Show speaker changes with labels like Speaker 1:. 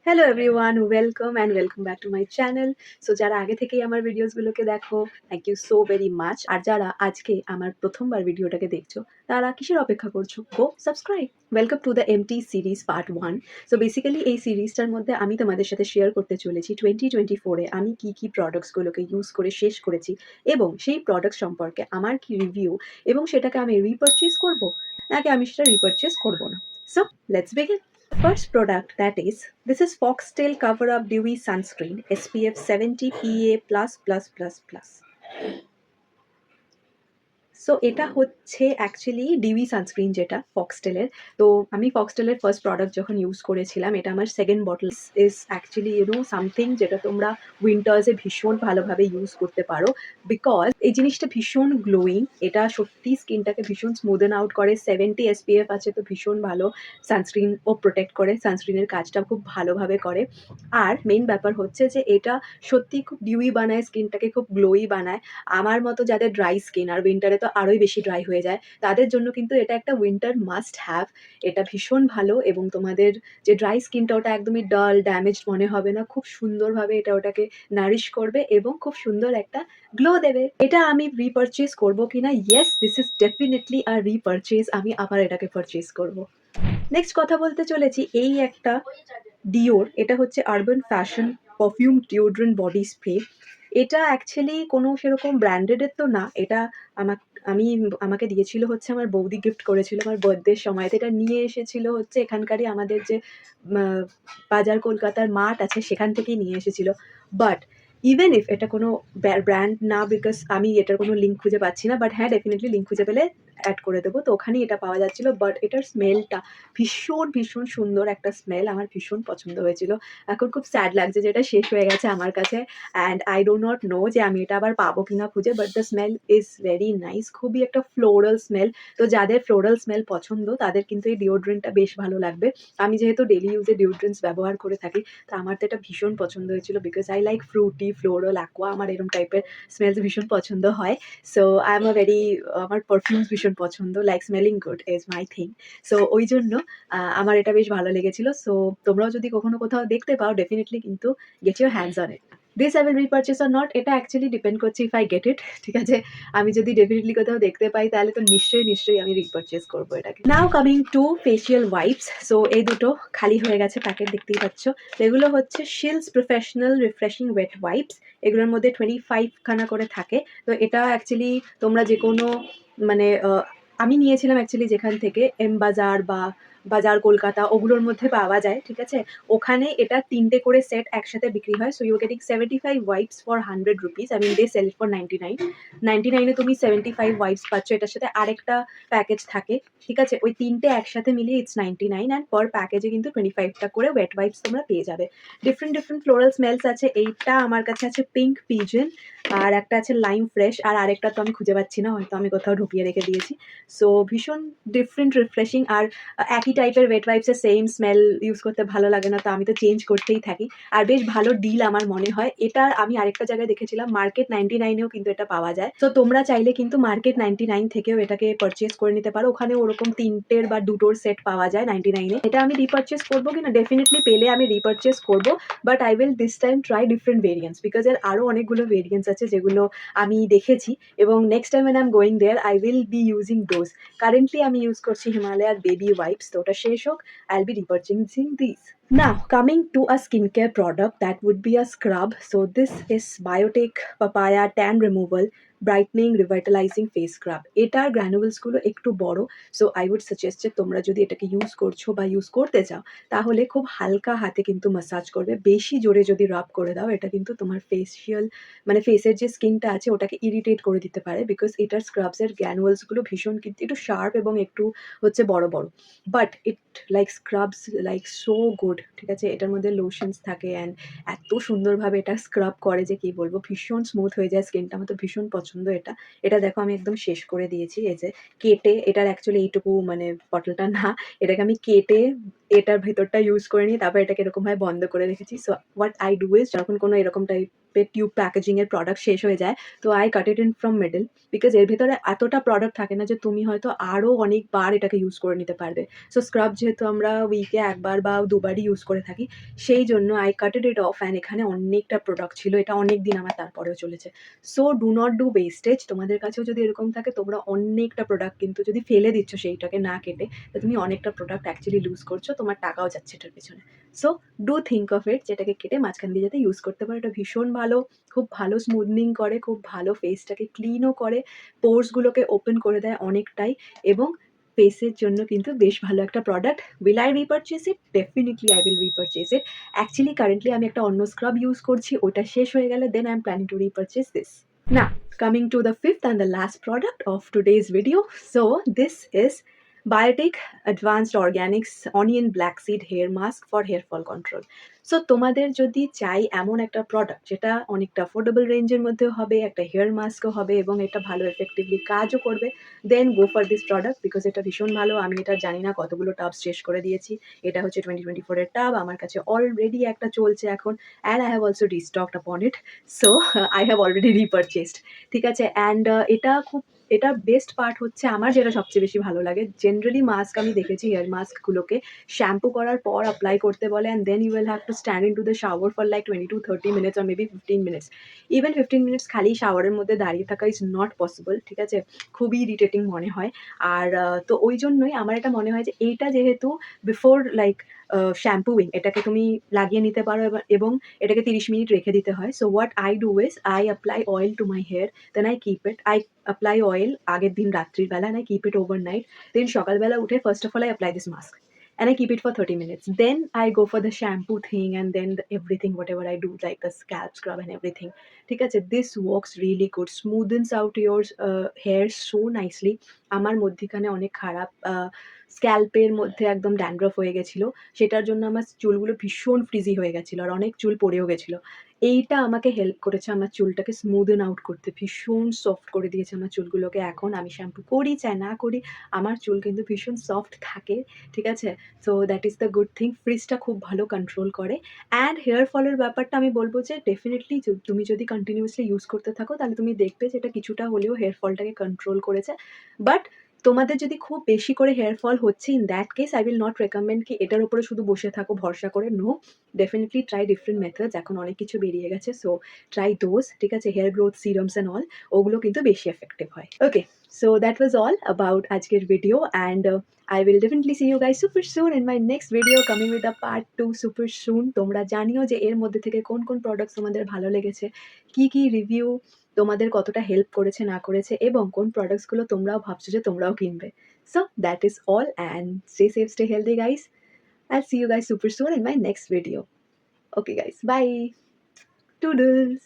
Speaker 1: Hello everyone, welcome back to my channel. So যারা আগে থেকেই আমার ভিডিওসগুলোকে দেখো, thank you so very much. আর যারা আজকে আমার প্রথমবার ভিডিওটাকে দেখছো, তারা কিসের অপেক্ষা করছো? Go subscribe. Welcome to the MT series part 1। So basically এই সিরিজটার মধ্যে আমি তোমাদের সাথে শেয়ার করতে চলেছি 2024-এ আমি কী প্রোডাক্টসগুলোকে ইউজ করে শেষ করেছি এবং সেই প্রোডাক্ট সম্পর্কে আমার কি রিভিউ, এবং সেটাকে আমি রিপারচেজ করবো নাকি আমি সেটা রিপারচেজ করবো না। So let's begin. First product, that is, this is Foxtail Cover Up Dewy Sunscreen SPF 70 PA++++. So এটা হচ্ছে অ্যাকচুয়ালি ডিউই সানস্ক্রিন, যেটা ফক্সটেলের। তো আমি ফক্সটেলের ফার্স্ট প্রোডাক্ট যখন ইউজ করেছিলাম, এটা আমার second bottle. Is actually something যেটা তোমরা উইন্টার্সে ভীষণ ভালোভাবে ইউজ করতে পারো, বিকজ এই জিনিসটা ভীষণ গ্লোয়িং। এটা সত্যি স্কিনটাকে ভীষণ স্মুদেন আউট করে। 70 SPF আছে, তো ভীষণ ভালো সানস্ক্রিন ও প্রোটেক্ট করে, সানস্ক্রিনের কাজটা খুব ভালোভাবে করে। আর মেইন ব্যাপার হচ্ছে যে এটা সত্যি খুব ডিউই বানায়, স্কিনটাকে খুব গ্লোই বানায়। আমার মতো যাদের ড্রাই স্কিন, আর উইন্টারে তো আরোই বেশি ড্রাই হয়ে যায়, তাদের জন্য কিন্তু এটা একটা উইন্টার মাস্ট হ্যাভ। এটা ভীষণ ভালো, এবং তোমাদের যে ড্রাই স্কিনটা ওটা একদমই ডাল ড্যামেজড মনে হবে না। খুব সুন্দরভাবে এটা ওটাকে নারিশ করবে এবং খুব সুন্দর একটা গ্লো দেবে। এটা আমি রিপারচেজ করবো কিনা? ইয়েস, দিস ইজ ডেফিনেটলি আর রিপারচেজ। আমি আবার এটাকে পারচেজ করব। নেক্সট কথা বলতে চলেছি এই একটা ডিওর। এটা হচ্ছে urban fashion perfume deodorant body spray. এটা অ্যাকচুয়ালি কোনো সেরকম ব্র্যান্ডেডের তো না। এটা আমি আমাকে দিয়েছিল হচ্ছে আমার বৌদি, গিফট করেছিল আমার বার্থডের সময়। তো এটা নিয়ে এসেছিল হচ্ছে এখানকারই আমাদের যে বাজার কলকাতার মার্ট আছে, সেখান থেকেই নিয়ে এসেছিল। বাট ইভেন ইফ এটা কোনো ব্র্যান্ড না, বিকজ আমি এটার কোনো লিঙ্ক খুঁজে পাচ্ছি না, বাট হ্যাঁ, ডেফিনেটলি লিঙ্ক খুঁজে পেলে অ্যাড করে দেবো। তো ওখানেই এটা পাওয়া যাচ্ছিলো। বাট এটার স্মেলটা ভীষণ ভীষণ সুন্দর একটা স্মেল, আমার ভীষণ পছন্দ হয়েছিল। এখন খুব স্যাড লাগছে যে এটা শেষ হয়ে গেছে আমার কাছে, and I do not know যে আমি এটা আবার পাবো কিনা খুঁজে। But the smell is very nice, খুবই একটা ফ্লোরাল স্মেল। তো যাদের ফ্লোরাল স্মেল পছন্দ, তাদের কিন্তু এই ডিওড্রেন্টটা বেশ ভালো লাগবে। আমি যেহেতু ডেলি ইউজে ডিওড্রেন্টস ব্যবহার করে থাকি, তো আমার তো এটা ভীষণ পছন্দ হয়েছিল, because I like fruity, floral, aqua, আমার এরকম টাইপের স্মেলস ভীষণ পছন্দ হয়। So I am a very, আমার পারফিউমস ভীষণ পছন্দ, like smelling good is my thing. So ওই জন্য আমার এটা বেশ ভালো লেগেছিল। সো তোমরাও যদি কখনো কোথাও দেখতে পাও, ডেফিনেটলি কিন্তু get your hands on it. This I will repurchase or not, এটা অ্যাকচুয়ালি ডিপেন্ড করছে ইফ আই গেট ইট। ঠিক আছে, আমি যদি ডেফিনেটলি কোথাও দেখতে পাই, তাহলে তো নিশ্চয়ই আমি রিপারচেস করবো এটাকে। নাও coming to facial wipes. So এই দুটো খালি হয়ে গেছে প্যাকেট, দেখতেই পাচ্ছ। এগুলো হচ্ছে শিলস প্রফেশনাল রিফ্রেশিং ওয়েট ওয়াইপস। এগুলোর মধ্যে 25 খানা করে থাকে। তো এটা অ্যাকচুয়ালি তোমরা যে কোনো, মানে আমি নিয়েছিলাম অ্যাকচুয়ালি যেখান থেকে এম বাজার বা বাজার কলকাতা, ওগুলোর মধ্যে পাওয়া যায়। ঠিক আছে, ওখানে এটা 3টে করে সেট একসাথে বিক্রি হয়। So you getting 75 wipes for 100 rupees. I mean they sell it for 99 তুমি 75 ওয়াইপস পাচ্ছ। এটার সাথে আরেকটা প্যাকেজ থাকে। ঠিক আছে, ওই 3টে একসাথে মিলিয়ে ইটস 99, অ্যান্ড পার প্যাকেজে কিন্তু 25টা করে ওয়েট ওয়াইপস তোমরা পেয়ে যাবে। ডিফারেন্ট ফ্লোরাল স্মেলস আছে। এইটা আমার কাছে আছে পিঙ্ক পিজন, আর একটা আছে লাইম ফ্রেশ, আর আরেকটা তো আমি খুঁজে পাচ্ছি না, হয়তো আমি কোথাও ঢুকিয়ে রেখে দিয়েছি। সো ভীষণ ডিফারেন্ট রিফ্রেশিং। আর একই টাইপের ওয়েট ওয়াইপসের সেম স্মেল ইউজ করতে ভালো লাগে না, তো আমি তো চেঞ্জ করতেই থাকি। আর বেশ ভালো ডিল আমার মনে হয় এটা। আমি আরেকটা জায়গায় দেখেছিলাম মার্কেট 99-এও কিন্তু এটা পাওয়া যায়। তো তোমরা চাইলে কিন্তু মার্কেট 99 থেকেও এটাকে পারচেস করে নিতে পারো। ওখানে ওরকম 3টের বা 2টোর সেট পাওয়া যায় 99-এ। এটা আমি রিপারচেস করবো কিনা? ডেফিনেটলি পেলে আমি রিপারচেস করবো, but I will this time try different variants, because এর আরও অনেকগুলো ভেরিয়েন্টস আছে যেগুলো আমি দেখেছি, এবং next time when I'm going there I will be using those. Currently আমি ইউজ করছি হিমালয়ার বেবি ওয়াইপস। তো ওটা শেষ হোক, I'll be repurchasing these. Now coming to a skincare product, that would be a scrub. So this is Biotic Papaya Tan Removal brightening revitalising face scrub. এটার গ্র্যানুয়েলসগুলো একটু বড়। সো আই উড সাজেস্ট যে তোমরা যদি এটাকে ইউজ করছো বা ইউজ করতে চাও, তাহলে খুব হালকা হাতে কিন্তু ম্যাসাজ করবে। বেশি জোরে যদি রাব করে দাও, এটা কিন্তু তোমার ফেসিয়াল, মানে ফেসের যে স্কিনটা আছে ওটাকে ইরিটেট করে দিতে পারে, বিকজ এটার স্ক্রাবসের গ্র্যানুয়েলসগুলো ভীষণ কিন্তু একটু শার্প এবং একটু হচ্ছে বড় বড়। But it like scrubs like so good. ঠিক আছে, এটার মধ্যে লোশনস থাকে, অ্যান্ড এত সুন্দরভাবে এটা স্ক্রাব করে যে কি বলবো, ভীষণ স্মুথ হয়ে যায় স্কিনটা। আমার তো ভীষণ পছন্দ এটা। এটা দেখো আমি একদম শেষ করে দিয়েছি, এই যে কেটে। এটার অ্যাকচুয়ালি এইটুকু মানে বটলটা না, এটাকে আমি কেটে এটার ভেতরটা ইউজ করে নিই, তারপর এটাকে এরকমভাবে বন্ধ করে রেখেছি। So what I do is, যখন কোনো এরকম টাইপের টিউব প্যাকেজিং এর প্রোডাক্ট শেষ হয়ে যায়, তো I cut it in from middle, because এর ভেতরে এতটা প্রোডাক্ট থাকে না যে তুমি হয়তো আরও অনেকবার এটাকে ইউজ করে নিতে পারবে। সো স্ক্রাব যেহেতু আমরা উইকে একবার বা দুবারই ইউজ করে থাকি, সেই জন্য আই কাটেড ইট অফ, অ্যান্ড এখানে অনেকটা প্রোডাক্ট ছিল, এটা অনেক দিন আমার তারপরেও চলেছে। So do not do wastage. তোমাদের কাছেও যদি এরকম থাকে, তোমরা অনেকটা প্রোডাক্ট কিন্তু যদি ফেলে দিচ্ছ সেইটাকে না কেটে, তো তুমি অনেকটা প্রোডাক্ট অ্যাকচুয়ালি লুজ করছো, তোমার টাকাও যাচ্ছে এটার পেছনে। So do think of it, যেটাকে কেটে মাঝখান দিয়ে যাতে ইউজ করতে পারো। এটা ভীষণ ভালো, খুব ভালো স্মুথনিং করে, খুব ভালো ফেসটাকে ক্লিনও করে, পোর্সগুলোকে ওপেন করে দেয় অনেকটাই, এবং ফেসের জন্য কিন্তু বেশ ভালো একটা product. Will I repurchase it? Definitely I will repurchase it. Actually currently আমি একটা অন্য স্ক্রাব ইউজ করছি, ওটা শেষ হয়ে গেলে then I am planning to repurchase this. Now, coming to the fifth and the last product of today's video. So, this is Biotic Advanced Organics Onion Black Seed Hair Mask for Hair Fall Control. So তোমাদের যদি চাই এমন একটা product যেটা অনেকটা affordable রেঞ্জের মধ্যে হবে, একটা হেয়ার মাস্কও হবে এবং এটা ভালো এফেক্টিভলি কাজও করবে, then go for this product, because এটা ভীষণ ভালো। আমি এটা জানি না কতগুলো টাবস শেষ করে দিয়েছি। এটা হচ্ছে 2024 টাব, আমার কাছে অলরেডি একটা চলছে এখন, অ্যান্ড আই হ্যাভ অলসো রিস্টকড আপন ইট। সো আই হ্যাভ অলরেডি রিপারচেসড, ঠিক আছে। অ্যান্ড এটা বেস্ট পার্ট হচ্ছে আমার যেটা সবচেয়ে বেশি ভালো লাগে, জেনারেলি মাস্ক আমি দেখেছি হেয়ার মাস্কগুলোকে শ্যাম্পু করার পর অ্যাপ্লাই করতে বলে, and then you will have to stand in to the shower for like 20 to 30 minutes or maybe 15 minutes. Even 15 minutes খালি শাওয়ারের মধ্যে দাঁড়িয়ে থাকা ইজ নট পসিবল, ঠিক আছে। খুবই ইরিটেটিং মনে হয়। আর তো ওই জন্যই আমার এটা মনে হয় যে এইটা যেহেতু বিফোর লাইক শ্যাম্পুইং এটাকে তুমি লাগিয়ে নিতে পারো, এবং এটাকে 30 মিনিট রেখে দিতে হয়। So what I do is I apply oil to my hair, then I keep it, I apply oil আগের দিন রাত্রির বেলা, and I keep it overnight. Then সকালবেলা উঠে first of all I apply this mask and I keep it for 30 minutes. Then I go for the shampoo thing, and then everything whatever I do like the scalp scrub and everything. ঠিক আছে, this works really good, smoothens out your hair so nicely. আমার মধ্যিখানে অনেক খারাপ স্ক্যাল্পের মধ্যে একদম dandruff হয়ে গেছিলো, সেটার জন্য আমার চুলগুলো ভীষণ ফ্রিজি হয়ে গেছিলো আর অনেক চুল পড়েও গেছিলো। এইটা আমাকে হেল্প করেছে আমার চুলটাকে স্মুদেন আউট করতে, ভীষণ সফট করে দিয়েছে আমার চুলগুলোকে। এখন আমি শ্যাম্পু করি চাই না করি, আমার চুল কিন্তু ভীষণ সফট থাকে, ঠিক আছে। So that is the good thing. ফ্রিজটা খুব ভালো কন্ট্রোল করে। অ্যান্ড হেয়ার ফলের ব্যাপারটা আমি বলবো যে ডেফিনেটলি তুমি যদি কন্টিনিউয়াসলি ইউজ করতে থাকো, তাহলে তুমি দেখবে যে এটা কিছুটা হলেও হেয়ার ফলটাকে কন্ট্রোল করেছে। বাট তোমাদের যদি খুব বেশি করে হেয়ার ফল হচ্ছে, in that case I will not recommend কি এটার উপরে শুধু বসে থাকো ভরসা করে। No, definitely try different methods, এখন অনেক কিছু বেরিয়ে গেছে। সো ট্রাই দোজ, ঠিক আছে। Hair growth serums and all, ওগুলো কিন্তু বেশি এফেক্টিভ হয়। Okay, so that was all about আজকের video, and I will definitely see you guys super soon in my next video coming with a part 2 super soon. তোমরা জানিও যে এর মধ্যে থেকে কোন কোন প্রোডাক্টস তোমাদের ভালো লেগেছে, কি রিভিউ তোমাদের কতটা হেল্প করেছে না করেছে, এবং কোন প্রোডাক্টসগুলো তোমরাও ভাবছো যে তোমরাও কিনবে। So that is all, and stay safe, stay healthy guys. I'll see you guys super soon in my next video. Okay guys, bye. Toodles.